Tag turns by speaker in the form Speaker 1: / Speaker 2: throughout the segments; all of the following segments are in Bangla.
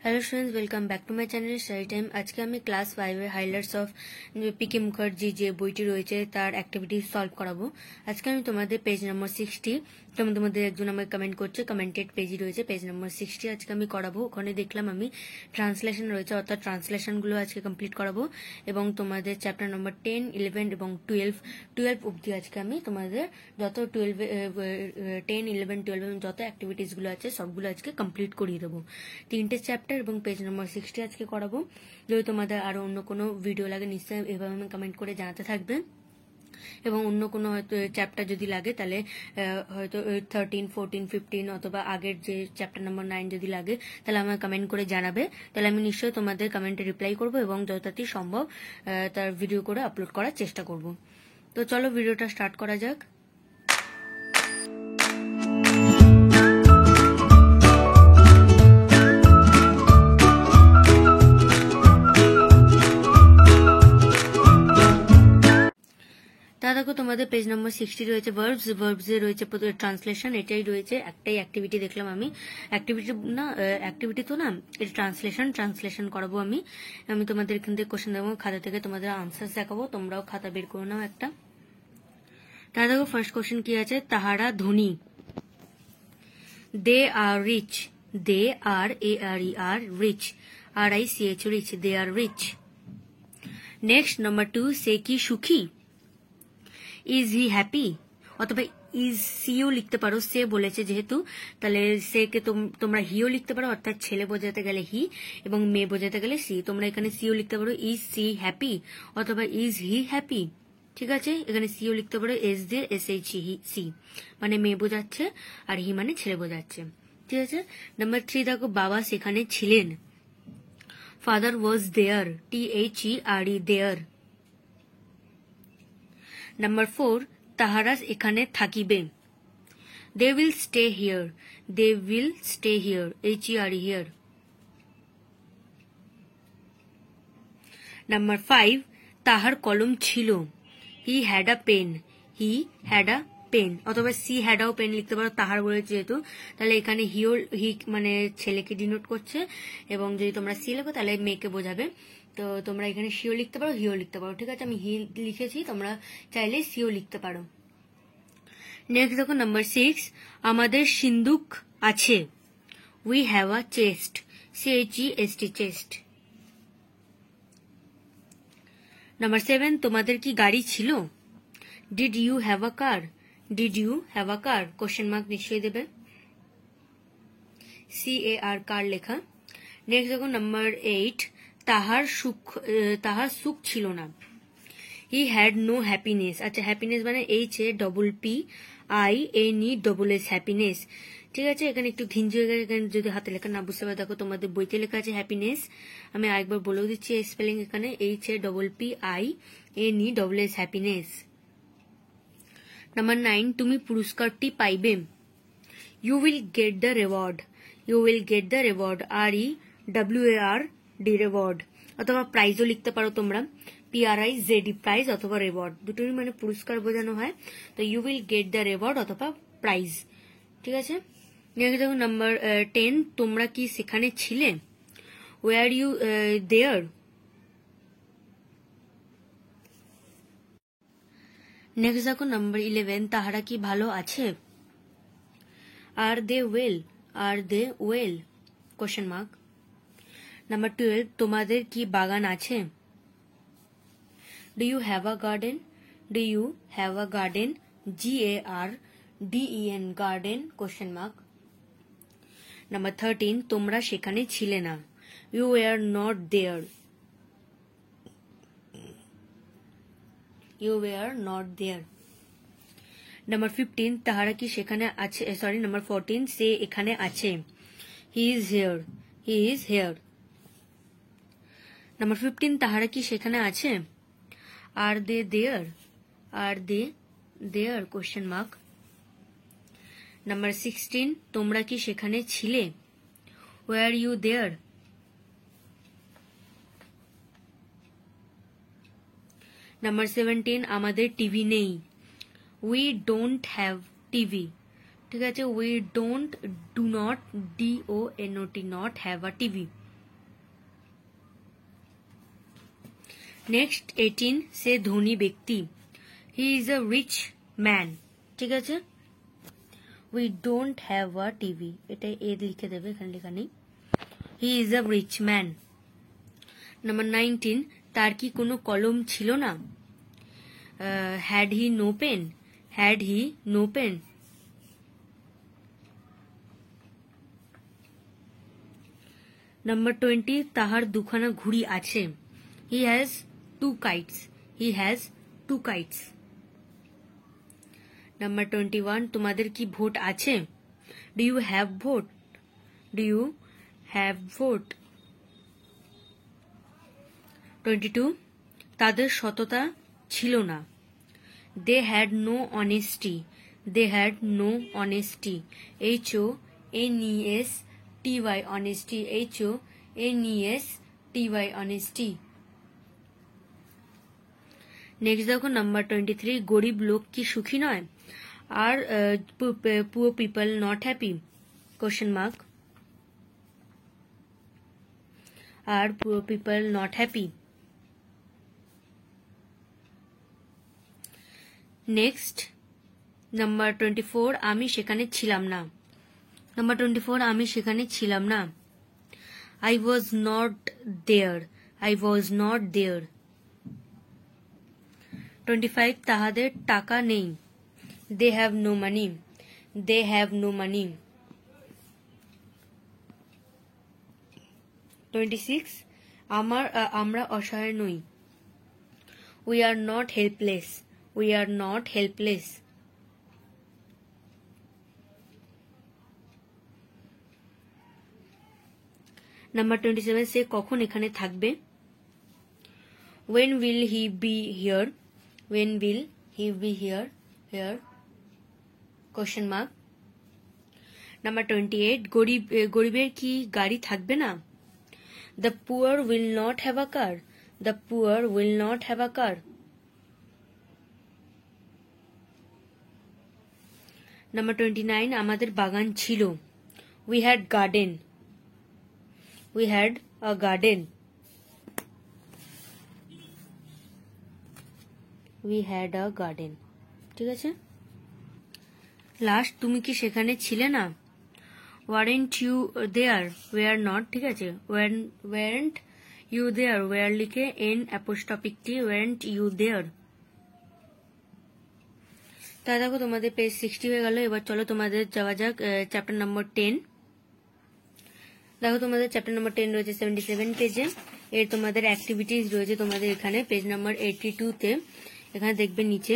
Speaker 1: Hello students, welcome back to my channel study time. আজকে আমি ক্লাস 5-এর হাইলাইটস অফ পিকে মুখার্জি যে বইটি রয়েছে তার অ্যাক্টিভিটি সলভ করাবো। আজকে আমি তোমাদের পেজ নম্বর 60, তোমাদের একজন আমাকে কমেন্ট করছে, কমেন্টেড পেজই রয়েছে পেজ নম্বর 60 আজকে আমি করাবো। ওখানে দেখলাম আমি ট্রান্সলেশন রয়েছে, অর্থাৎ ট্রান্সলেশনগুলো আজকে কমপ্লিট করাবো এবং তোমাদের চ্যাপ্টার নম্বর 10, 11 এবং 12 অবধি আজকে আমি তোমাদের যত 10, 11, 12 এবং যত অ্যাক্টিভিটিসগুলো আছে সবগুলো আজকে কমপ্লিট করিয়ে দেবো। 3টে চ্যাপ্টার এবং পেজ নম্বর 60 আজকে করাবো। যদি তোমাদের আরো অন্য কোনো ভিডিও লাগে নিশ্চয়ই এভাবে কমেন্ট করে জানাতে থাকবে, এবং অন্য কোনো হয়তো চ্যাপ্টার যদি লাগে তাহলে হয়তো 13, 14, 15 অথবা আগের যে চ্যাপ্টার নম্বর 9 যদি লাগে তাহলে আমাকে কমেন্ট করে জানাবে। তাহলে আমি নিশ্চয়ই তোমাদের কমেন্টে রিপ্লাই করবো এবং যত তাড়াতাড়ি সম্ভব তার ভিডিও করে আপলোড করার চেষ্টা করব। তো চলো ভিডিওটা স্টার্ট করা যাক। দেখো তোমাদের পেজ নম্বর 60 রয়েছে ভার্বস এ রয়েছে ট্রান্সলেশন, এটাই রয়েছে। একটাই অ্যাক্টিভিটি দেখলাম আমি, অ্যাক্টিভিটি তো না, এটা ট্রান্সলেশন করাবো আমি তোমাদের এখান থেকে কোশ্চেন দেবো, খাতা থেকে তোমাদের আনসার দেখাবো, তোমরাও খাতা বের করে নাও একটা। তাহলে দেখো ফার্স্ট কোশ্চেন কি আছে, তাহারা ধনী। দে আর রিচ, দে আর ARER রিচ, RICH রিচ, দে আর রিচ। নেক্সট নাম্বার 2, সে কি সুখী। ইজ হি হ্যাপি, অথবা ইজ সিও লিখতে পারো, সে বলেছে যেহেতু, তাহলে সে কে তোমরা হিও লিখতে পারো, অর্থাৎ ছেলে বোঝাতে গেলে হি এবং মেয়ে বোঝাতে গেলে সি। তোমরা এখানে সিও লিখতে পারো, ইজ সি হ্যাপি, অথবা ইজ হি হ্যাপি। ঠিক আছে, এখানে সিও লিখতে পারো, এস দিয়ে SHE মানে মেয়ে বোঝাচ্ছে, আর হি মানে ছেলে বোঝাচ্ছে। ঠিক আছে। নাম্বার 3 দেখো, বাবা সেখানে ছিলেন। Father was there, THERE there. Number 4, তাহারা এখানে থাকিবে। They will stay here, they will stay here, HERE here. Number 5, তাহার কলম ছিল। He had a pen, he had a pen, অথবা সি হ্যাড আও পেন লিখতে পারো, তাহার বলেছে যেহেতু, তাহলে এখানে হি মানে ছেলেকে ডিনোট করছে, এবং যদি তোমরা সি লেখো তাহলে মেয়েকে বোঝাবে। তো তোমরা এখানে সিও লিখতে পারো, হিও লিখতে পারো। ঠিক আছে, আমি হি লিখেছি, তোমরা চাইলে সিও লিখতে পারো। নেক্সট দেখো নাম্বার 6, আমাদের সিন্দুক আছে। We have a chest, CHEST chest. Number 7, তোমাদের কি গাড়ি ছিল। Did you have a car, did you have a car, question mark নিশ্চয়ই দেবে, CAR কার লেখা। নেক্সট দেখো নাম্বার 8, তাহার সুখ ছিল না। He had no happiness. আচ্ছা, হ্যাপিনেস মানে HAPPINESS হ্যাপিনেস। ঠিক আছে, এখানে একটু ঘিঞ্জি হয়ে গেছে, এখানে যদি হাতে লেখা না বুঝতে পারো, দেখো তোমাদের বইতে লেখা আছে হ্যাপিনেস। আমি আরেকবার বলেও দিচ্ছি স্পেলিং, এখানে HAPPINESS হ্যাপিনেস। নাম্বার 9, তুমি পুরস্কারটি পাইবে। You will get the reward, you will get the reward, REWARD reward, অথবা প্রাইজও লিখতে পারো তোমরা, PRIZD প্রাইজ, অথবা রেওয়ার্ড, দুটোই মানে পুরস্কার বোঝানো হয়। তো you will get the reward অথবা প্রাইজ। ঠিক আছে। দেখো নাম্বার 10, তোমরা কি সেখানে ছিলে। Were you there. নেক্সট দেখো নাম্বার 11, তাহারা কি ভালো আছে। Are they well, are they well, question mark. Number 12, তোমাদের কি বাগান আছে। Do you have a garden, do you have a garden, GARDEN garden, question mark. Number 13, তোমরা সেখানে ছিলে না। You were not there, you were not there. Number 15, তাহারা কি সেখানে আছে, নাম্বার 14, সে এখানে আছে। He is here, he is here. Number 15, তাহারা কি সেখানে আছে। Are they there, R they there, question mark. Number 16, তোমরা কি সেখানে ছিলে। Were you there. নাম্বার 17, আমাদের টিভি নেই। We don't have TV. ঠিক আছে, we do not, DONT not have a TV. Next 18 সে ধনী ব্যক্তি, he is a rich man. ঠিক আছে, we don't have a TV, এটা এ লিখে দেবে, এখানে লেখা নেই। He is a rich man. Number 19 তার কি কোনো কলম ছিল না, had he no pen, had he no pen. Number 20 তাহার দুখানা ঘুড়ি আছে, হি has two kites, he has two kites. Number 21 তোমাদের কি ভোট আছে, do you have vote, do you have vote. 22 তাদের সততা ছিল না, they had no honesty, they had no honesty, HONESTY honesty, HONESTY honesty. Next দেখো নাম্বার 23 গরিব লোক কি সুখী নয়, are poor people not happy, question mark, are poor people not happy. Next number 24 আমি সেখানে ছিলাম না, নাম্বার 24 আমি সেখানে ছিলাম না, I was not there, I was not there. 25 তাহাদের টাকা নেই, they have no money, they have no money. 26 আমরা অসহায় নই, we are not helpless, we are not helpless. Number 27 সে কখন এখানে থাকবে, when will he be here, when will he be here, here, question mark। Number 28 গরিবের কি গাড়ি থাকবে না, the poor will not have a car, the poor will not have a car। Number 29 আমাদের বাগান ছিল, we had garden, we had a garden, we had a garden। ঠিক আছে, লাস্ট তুমি কি সেখানে ছিলে না, weren't you there, were not. ঠিক আছে, ওয়ারেন্ট ইউ দেয়ার, ওয়ার লিখে n apostrophe t, weren't you there. তা দেখো তোমাদের পেজ 60 হয়ে গেল। এবার চলো তোমাদের যাওয়া যাক চ্যাপ্টার নম্বর 10। দেখো তোমাদের চ্যাপ্টার নম্বর 10 রয়েছে 77 পেজে। এর তোমাদের অ্যাক্টিভিটিস রয়েছে তোমাদের এখানে পেজ নাম্বার 82-তে, এখানে দেখবে নিচে।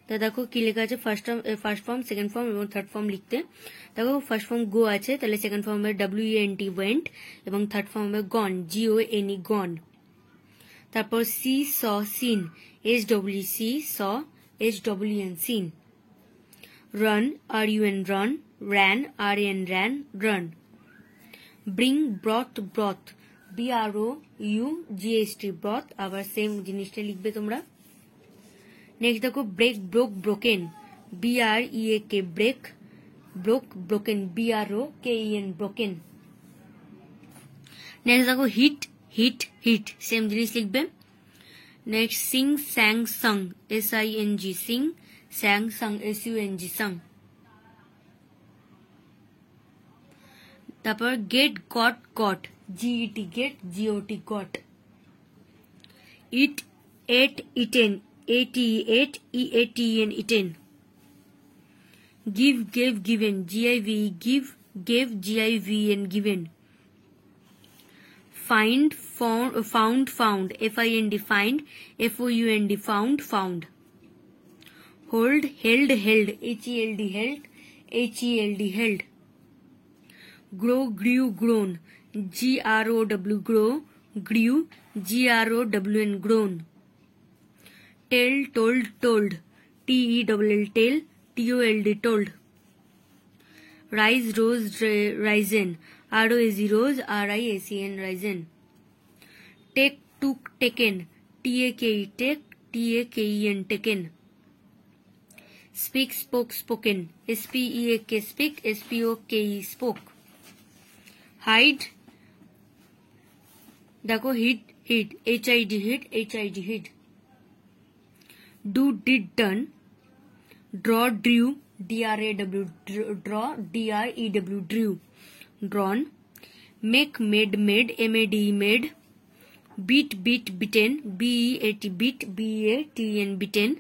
Speaker 1: তা দেখো কি লেখা আছে, ফার্স্ট ফর্ম, সেকেন্ড ফর্ম এবং থার্ড ফর্ম লিখতে। দেখো ফার্স্ট ফর্ম গো আছে, তাহলে সেকেন্ড ফর্ম হবে WENT ওয়েন্ট, এবং থার্ড ফর্ম হবে গন, GONE গন। তারপর see saw seen, SWC saw HWN seen. Run RUN run, ran RAN ran ran. Bring brought brought, BROUGHT brought, আবার সেম জিনিসটা লিখবে তোমরা। নেক্সট দেখো break broke broken, BREAK break, broke broken, BROKEN broken. Next দেখো হিট হিট হিট, সেম জিনিস লিখবে। Next Singh স্যাং song, SING Singh, স্যাং song SUNG song. তারপর gate goat goat, GET gate, GOT goat. ইট এট ইটেন, ATE এট, EATEN eaten. Give gave given, GIVE give, gave GIVEN given. Find found found, FIND find, FOUND found found. Hold held held, HELD held, HELD held. Grow গ্রিউ grown, GROW grow, গ্রিউ, GROWN grown. টেল টোল্ড টোল্ড, TELL টেল, TOLD টোল্ড। রাইজ রোজ Ryzen, ROSE rose, RISEN risen. Take took taken, TAKE take, TAKEN taken. Speak spoke spoken, SPEAK speak, SPOKE spoke. Hide দেখো hid, hid. Do, did, done. Draw, drew, draw, draw, drew, drew, drawn. Make, made, made, made. Beat, beaten, beat, beaten, beaten.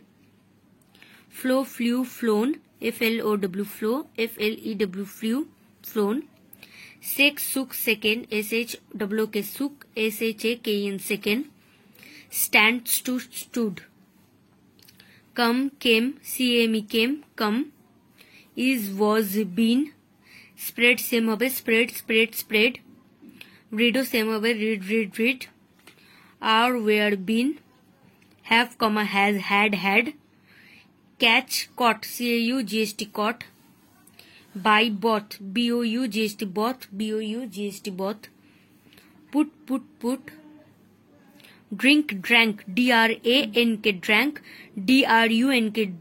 Speaker 1: Flow, flew, flown, flow, flew, flown. Sek, sook, second, shwk, sook, shakn, second. Stand, stood. Come, came, came, come. Is, was, been. Spread, same hobe, spread. Read, same hobe, read. Are, were, been. Have, has, had. Catch, caught, caugst, caught. Buy, bought, bougst, bought. Put. Drink, drank, drank, drunk,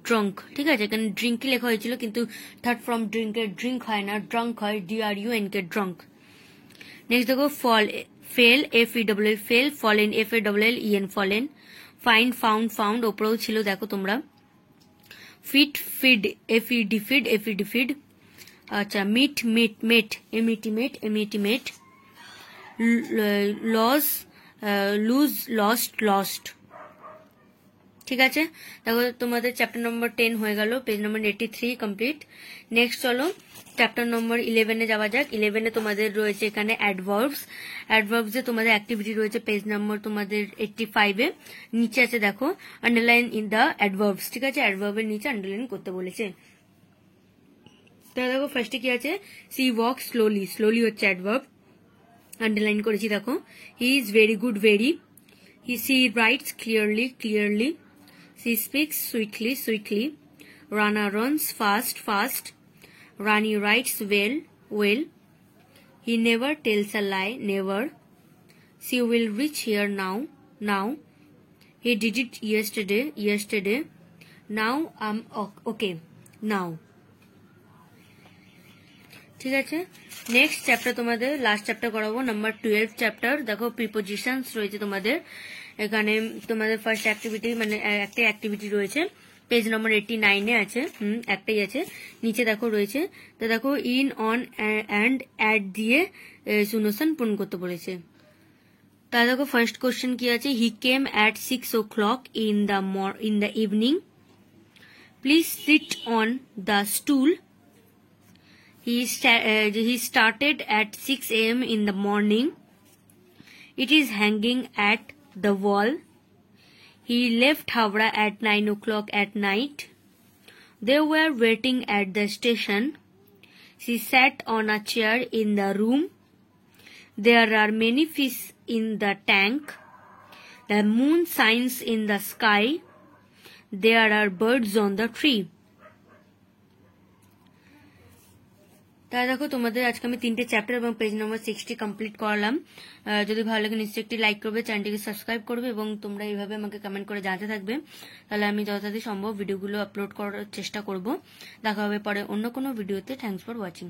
Speaker 1: drunk. ঠিক আছে, এখানে ড্রিঙ্ক লেখা হয়েছিল কিন্তু থার্ড ফর্ম ড্রিঙ্কের ড্রিঙ্ক হয় না, ড্রাঙ্ক হয়, drunk, drunk. নেক্সট দেখো fall, fell, fell, fallen, fallen. Find, found, ওপরেও ছিল দেখো তোমরা। Fit, feed, feed. আচ্ছা, meet, met, met. Loss, lose, lost. ঠিক আছে, দেখো তোমাদের চ্যাপ্টার নম্বর 10 হয়ে গেল, পেজ নম্বর 83 কমপ্লিট। নেক্সট চলো চ্যাপ্টার নম্বর 11 এ যাওয়া যাক। 11 এ তোমাদের রয়েছে এখানে অ্যাডভার্বস এ তোমাদের অ্যাক্টিভিটি রয়েছে পেজ নম্বর তোমাদের 85 এ। নিচে আছে দেখো আন্ডারলাইন ইন দ্য অ্যাডভার্বস। ঠিক আছে, অ্যাডভার্বের নিচে আন্ডারলাইন করতে বলেছে। তাহলে দেখো ফার্স্টে কি আছে, সি ওয়াক স্লোলি হচ্ছে অ্যাডভার্ব, আন্ডারলাইন করেছি দেখো। He is very good, very. She writes clearly. She speaks sweetly. Rana runs fast. Rani writes well. He never tells a lie, never. She will reach here now. He did it yesterday. Now I'm okay, now. ঠিক আছে, নেক্সট চ্যাপ্টার তোমাদের লাস্ট চ্যাপ্টার করাবো, নাম্বার 12 চ্যাপ্টার। দেখো প্রিপোজিশনস রয়েছে তোমাদের এখানে। তোমাদের ফার্স্ট অ্যাক্টিভিটি মানে একটা অ্যাক্টিভিটি রয়েছে পেজ নম্বর 89 এ আছে, একটাই আছে। নিচে দেখো রয়েছে, তো দেখো ইন, অন অ্যান্ড অ্যাট দিয়ে সুনোশন পূরণ করতে বলেছে। তা দেখো ফার্স্ট কোশ্চেন কি আছে, হি কেম at 6 o'clock in the evening. Please sit on the stool. He started at 6 a.m. in the morning. It is hanging at the wall. He left Howrah at 9 o'clock at night. They were waiting at the station. She sat on a chair in the room. There are many fish in the tank. The moon shines in the sky. There are birds on the tree. তাহলে দেখো তোমাদের আজকে আমি 3টে চ্যাপ্টার এবং পেজ নম্বর 60 কমপ্লিট করলাম। যদি ভালো লাগে নিশ্চয়ই একটি লাইক করবে, চ্যানেলটিকে সাবস্ক্রাইব করবে এবং তোমরা এইভাবে আমাকে কমেন্ট করে জানাতে থাকবে, তাহলে আমি যথাযথ সম্ভব ভিডিওগুলো আপলোড করার চেষ্টা করব। দেখা হবে পরে অন্য কোনো ভিডিওতে। Thanks for watching.